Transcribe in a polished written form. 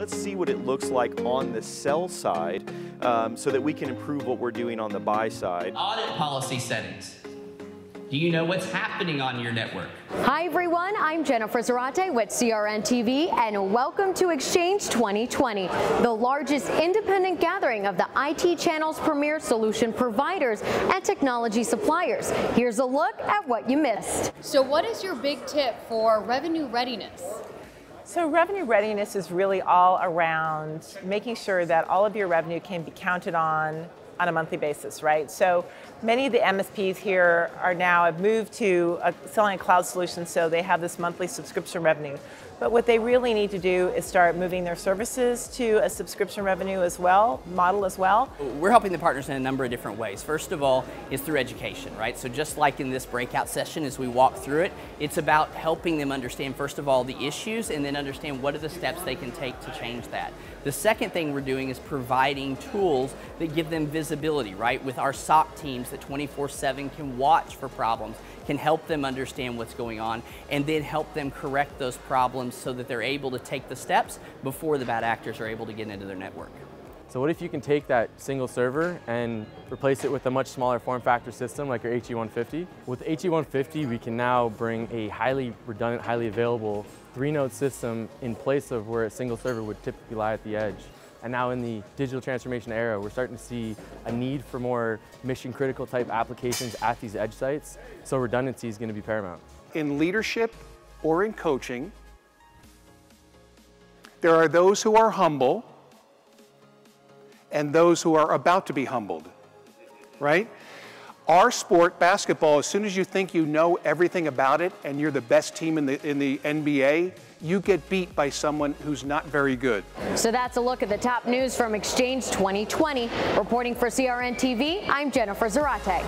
let's see what it looks like on the sell side so that we can improve what we're doing on the buy side. Audit policy settings. Do you know what's happening on your network? Hi everyone, I'm Jennifer Zarate with CRN TV and welcome to XChange 2020, the largest independent gathering of the IT channel's premier solution providers and technology suppliers. Here's a look at what you missed. So what is your big tip for revenue readiness? So revenue readiness is really all around making sure that all of your revenue can be counted on a monthly basis, right? So many of the MSPs here have moved to selling a cloud solution, so they have this monthly subscription revenue. But what they really need to do is start moving their services to a subscription revenue model as well. We're helping the partners in a number of different ways. First of all is through education, right? So just like in this breakout session as we walk through it, it's about helping them understand first of all the issues and then understand what are the steps they can take to change that. The second thing we're doing is providing tools that give them visibility, right? With our SOC teams that 24/7 can watch for problems, can help them understand what's going on, and then help them correct those problems so that they're able to take the steps before the bad actors are able to get into their network. So what if you can take that single server and replace it with a much smaller form factor system like our HE150? With HE150, we can now bring a highly redundant, highly available 3-node system in place of where a single server would typically lie at the edge. And now in the digital transformation era, we're starting to see a need for more mission critical type applications at these edge sites. So redundancy is going to be paramount. In leadership or in coaching, there are those who are humble and those who are about to be humbled, right? Our sport, basketball, as soon as you think you know everything about it and you're the best team in the NBA, you get beat by someone who's not very good. So that's a look at the top news from XChange 2020. Reporting for CRN TV, I'm Jennifer Zarate.